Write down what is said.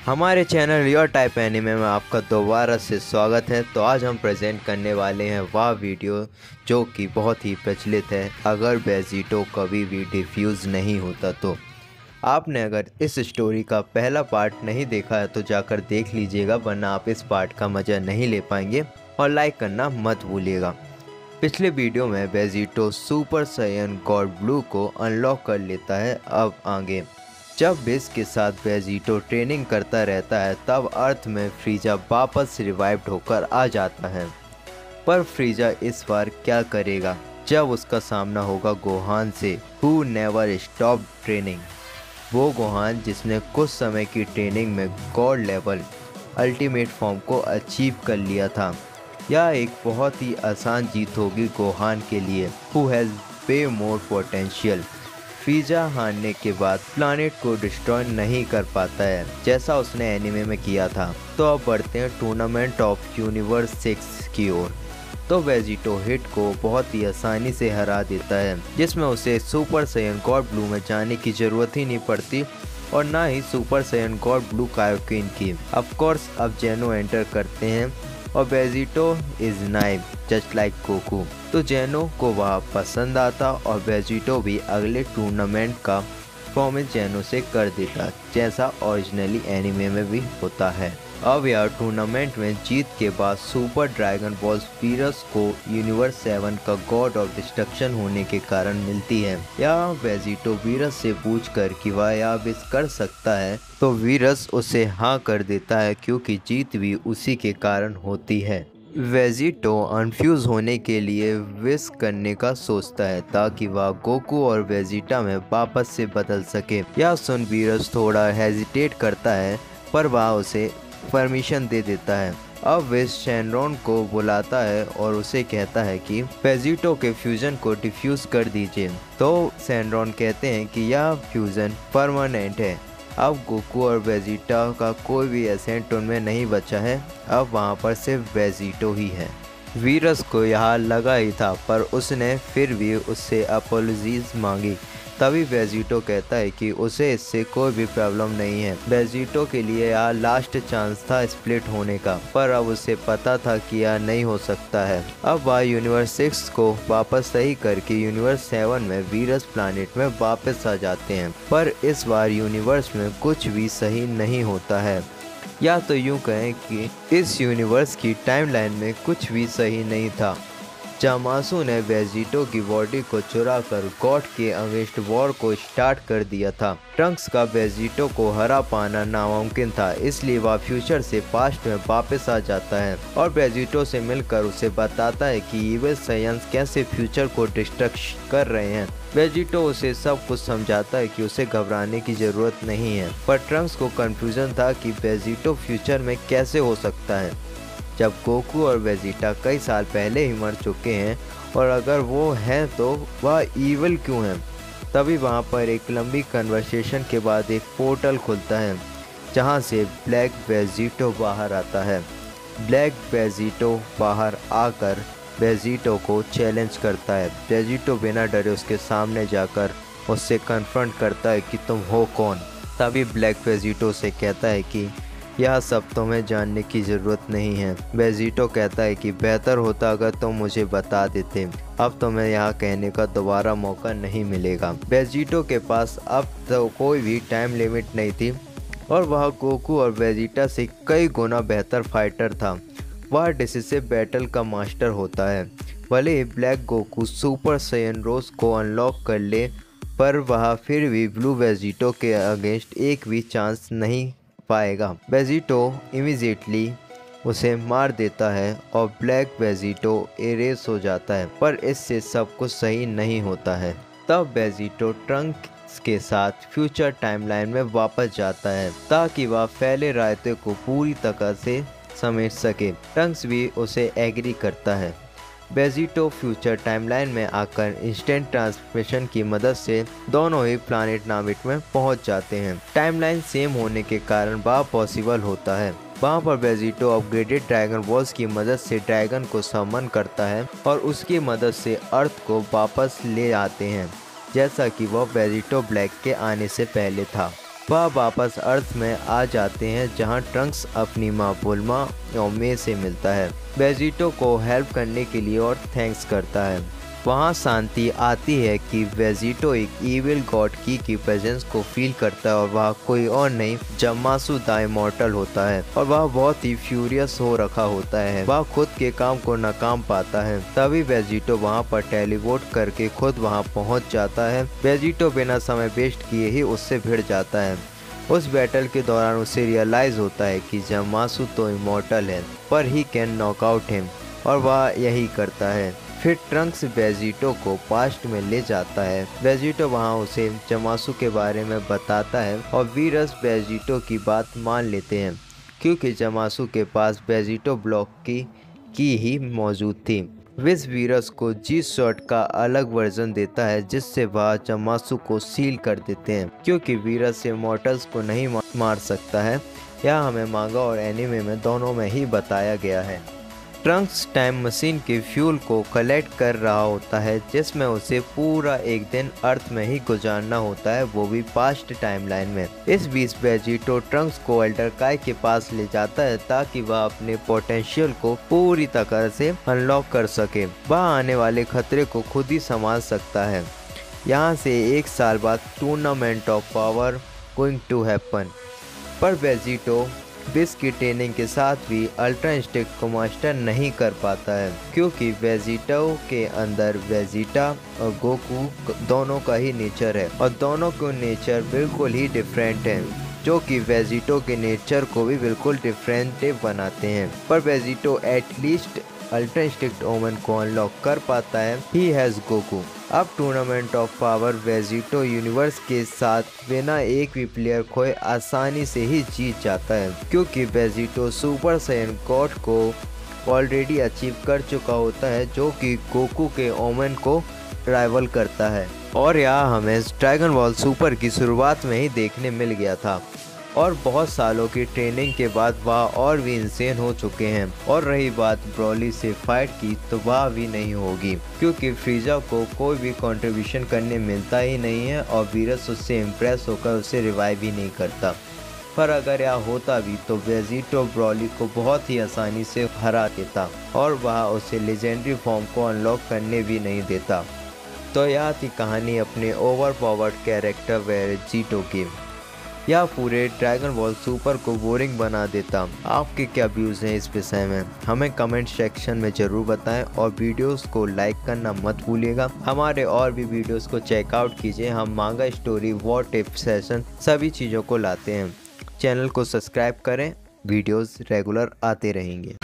हमारे channel your type anime में आपका दोबारा से स्वागत है। तो आज हम प्रेजेंट करने वाले हैं वह वीडियो जो कि बहुत ही प्रचलित है, अगर वेजिटो कभी भी डिफ्यूज़ नहीं होता तो। आपने अगर इस स्टोरी का पहला पार्ट नहीं देखा है तो जाकर देख लीजिएगा, वरना आप इस पार्ट का मज़ा नहीं ले पाएंगे। और लाइक करना मत भूलिएगा। पिछले वीडियो में वेजिटो सुपर साइयन गॉड ब्लू को अनलॉक कर लेता है। अब आगे जब बिस के साथ वेजिटो ट्रेनिंग करता रहता है, तब अर्थ में फ्रीजा वापस रिवाइव्ड होकर आ जाता है। पर फ्रीजा इस बार क्या करेगा जब उसका सामना होगा गोहान से, हु नेवर स्टॉप ट्रेनिंग। वो गोहान जिसने कुछ समय की ट्रेनिंग में गॉड लेवल अल्टीमेट फॉर्म को अचीव कर लिया था। यह एक बहुत ही आसान जीत होगी गोहान के लिए, who has way more potential. Frieza हारने के बाद प्लानेट को डिस्ट्रॉय नहीं कर पाता है जैसा उसने एनिमे में किया था। तो अब बढ़ते हैं टूर्नामेंट ऑफ यूनिवर्स 6 की ओर। तो वेजिटो हिट को बहुत ही आसानी से हरा देता है, जिसमें उसे सुपर साइयन गॉड ब्लू में जाने की ज़रूरत ही नहीं पड़ती और ना ही सुपर साइयन गॉड ब्लू कायोकिन की। ऑफ कोर्स अब जेनो एंटर करते हैं और Vegito is naive just like Goku. तो जेनो को वह पसंद आता और वेजिटो भी अगले टूर्नामेंट का प्रॉमिस जेनो से कर देता, जैसा ओरिजिनली एनिमे में भी होता है। अब यह टूर्नामेंट में जीत के बाद सुपर ड्रैगन बॉल्स वीरस को यूनिवर्स 7 का गॉड ऑफ डिस्ट्रक्शन होने के कारण मिलती है। यह वेजिटो वीरस से पूछकर कि वह यह विश कर सकता है, तो वीरस उसे हाँ कर देता है क्योंकि जीत भी उसी के कारण होती है। वेजिटो अनफ्यूज होने के लिए विश करने का सोचता है ताकि वह गोकू और वेजिटा में वापस से बदल सके। यह सुन वीरस थोड़ा हेजिटेट करता है, पर वह उसे परमिशन दे देता है। अब विश शेनरॉन को बुलाता है और उसे कहता है कि वेजिटो के फ्यूजन को डिफ्यूज कर दीजिए। तो शेनरॉन कहते हैं कि यह फ्यूजन परमानेंट है। अब गोकू और वेजिटा का कोई भी एसेंट उनमें नहीं बचा है, अब वहाँ पर सिर्फ वेजिटो ही है। वीरस को यहाँ लगा ही था, पर उसने फिर भी उससे अपोलॉजीज मांगी। तभी वेजिटो कहता है कि उसे इससे कोई भी प्रॉब्लम नहीं है। वेजिटो के लिए यह लास्ट चांस था स्प्लिट होने का, पर अब उसे पता था कि यह नहीं हो सकता है। अब वह यूनिवर्स 6 को वापस सही करके यूनिवर्स 7 में वीरस प्लैनेट में वापस आ जाते हैं। पर इस बार यूनिवर्स में कुछ भी सही नहीं होता है, या तो यूँ कहें कि इस यूनिवर्स की टाइमलाइन में कुछ भी सही नहीं था। जामासू ने वेजिटो की बॉडी को चुराकर गॉड के अगेंस्ट वॉर को स्टार्ट कर दिया था। ट्रंक्स का वेजिटो को हरा पाना नामुमकिन था, इसलिए वह फ्यूचर से पास्ट में वापस आ जाता है और वेजिटो से मिलकर उसे बताता है कि इविल साइयंस कैसे फ्यूचर को डिस्ट्रक्ट कर रहे हैं। वेजिटो उसे सब कुछ समझाता है कि उसे घबराने की ज़रूरत नहीं है, पर ट्रंक्स को कन्फ्यूज़न था कि वेजिटो फ्यूचर में कैसे हो सकता है जब गोकू और वेजिटा कई साल पहले ही मर चुके हैं, और अगर वो हैं तो वह ईविल क्यों हैं। तभी वहाँ पर एक लंबी कन्वर्सेशन के बाद एक पोर्टल खुलता है जहाँ से ब्लैक वेजिटो बाहर आता है। ब्लैक वेजिटो बाहर आकर वेजिटो को चैलेंज करता है। वेजिटो बिना डरे उसके सामने जाकर उससे कन्फ्रंट करता है कि तुम हो कौन। तभी ब्लैक वेजिटो से कहता है कि यह सब तुम्हें जानने की ज़रूरत नहीं है। वेजिटो कहता है कि बेहतर होता अगर तुम मुझे बता देते, अब तुम्हें यहाँ कहने का दोबारा मौका नहीं मिलेगा। वेजिटो के पास अब तो कोई भी टाइम लिमिट नहीं थी और वह गोकू और वेजिटा से कई गुना बेहतर फाइटर था। वह डिसिसिव बैटल का मास्टर होता है। भले ही ब्लैक गोकू सुपर साइयन रोज को अनलॉक कर ले, पर वह फिर भी ब्लू वेजिटो के अगेंस्ट एक भी चांस नहीं पाएगा। वेजिटो इमीडिएटली उसे मार देता है और ब्लैक वेजिटो एरेस हो जाता है, पर इससे सब कुछ सही नहीं होता है। तब वेजिटो ट्रंक्स के साथ फ्यूचर टाइमलाइन में वापस जाता है ताकि वह फैले रायते को पूरी तरह से समेट सके। ट्रंक्स भी उसे एग्री करता है। वेजिटो फ्यूचर टाइमलाइन में आकर इंस्टेंट ट्रांसमिशन की मदद से दोनों ही प्लानेट नामिक में पहुंच जाते हैं। टाइमलाइन सेम होने के कारण वह पॉसिबल होता है। वहाँ पर वेजिटो अपग्रेडेड ड्रैगन बॉल्स की मदद से ड्रैगन को समन करता है और उसकी मदद से अर्थ को वापस ले आते हैं, जैसा कि वह वेजिटो ब्लैक के आने से पहले था। वह वापस अर्थ में आ जाते हैं जहां ट्रंक्स अपनी माँ बुल्मा और मे से मिलता है, वेजिटो को हेल्प करने के लिए और थैंक्स करता है। वहां शांति आती है कि वेजिटो एक इविल गॉड की प्रेजेंस को फील करता है और वह कोई और नहीं जम्मासु द इमॉर्टल होता है और वह बहुत ही फ्यूरियस हो रखा होता है। वह खुद के काम को नाकाम पाता है। तभी वेजिटो वहां पर टेलीपोर्ट करके खुद वहां पहुंच जाता है। वेजिटो बिना समय वेस्ट किए ही उससे भिड़ जाता है। उस बैटल के दौरान उसे रियलाइज होता है कि जम्मासु तो इमॉर्टल है पर he can knock out him, और वह यही करता है। फिर ट्रंक्स वेजिटो को पास्ट में ले जाता है। वेजिटो वहां उसे जम्मासु के बारे में बताता है और वीरस वेजिटो की बात मान लेते हैं क्योंकि जम्मासु के पास वेजिटो ब्लॉक की ही मौजूद थी। विस वीरस को जी शॉट का अलग वर्जन देता है जिससे वह जम्मासु को सील कर देते हैं क्योंकि वीरस से मॉर्टल्स को नहीं मार सकता है। यह हमें मांगा और एनिमे में दोनों में ही बताया गया है। ट्रंक्स टाइम मशीन के फ्यूल को कलेक्ट कर रहा होता है जिसमें उसे पूरा एक दिन अर्थ में ही गुजारना होता है, वो भी पास्ट टाइमलाइन में। इस बीच वेजिटो ट्रंक्स को एल्डर काई के पास ले जाता है ताकि वह अपने पोटेंशियल को पूरी तरह से अनलॉक कर सके। वह आने वाले खतरे को खुद ही संभाल सकता है। यहाँ से 1 साल बाद tournament of power going to happen, पर वेजिटो बिस की ट्रेनिंग के साथ भी अल्ट्रा इंस्टिंक्ट को मास्टर नहीं कर पाता है क्योंकि वेजिटो के अंदर वेजिटा और गोकू दोनों का ही नेचर है और दोनों के नेचर बिल्कुल ही डिफरेंट है जो कि वेजिटो के नेचर को भी बिल्कुल डिफरेंट बनाते हैं। पर वेजिटो एटलीस्ट अल्ट्रा इंस्टिंक्ट ओमन को अनलॉक कर पाता है। He has Goku. अब tournament of power Vegito universe के साथ बिना एक भी प्लेयर खोए आसानी से ही जीत जाता है क्योंकि वेजिटो सुपर सैयन गॉड को ऑलरेडी अचीव कर चुका होता है जो कि गोकू के ओमन को राइवल करता है। और यह हमें ड्रैगन बॉल सुपर की शुरुआत में ही देखने मिल गया था और बहुत सालों की ट्रेनिंग के बाद वह और भी इंसेन हो चुके हैं। और रही बात ब्रॉली से फाइट की तो वह भी नहीं होगी क्योंकि फ्रीजा को कोई भी कंट्रीब्यूशन करने मिलता ही नहीं है और वीरस उससे इम्प्रेस होकर उसे रिवाइव भी नहीं करता। पर अगर यह होता भी तो वेजिटो ब्रॉली को बहुत ही आसानी से हरा देता और वह उसे लेजेंडरी फॉर्म को अनलॉक करने भी नहीं देता। तो यह थी कहानी अपने ओवरपावर्ड कैरेक्टर वेजिटो की। यह पूरे ड्रैगन बॉल सुपर को बोरिंग बना देता। आपके क्या व्यूज़ हैं इस विषय में हमें कमेंट सेक्शन में ज़रूर बताएं और वीडियोस को लाइक करना मत भूलिएगा। हमारे और भी वीडियोस को चेकआउट कीजिए। हम मांगा स्टोरी व्हाट इफ सेशन सभी चीज़ों को लाते हैं। चैनल को सब्सक्राइब करें, वीडियोस रेगुलर आते रहेंगे।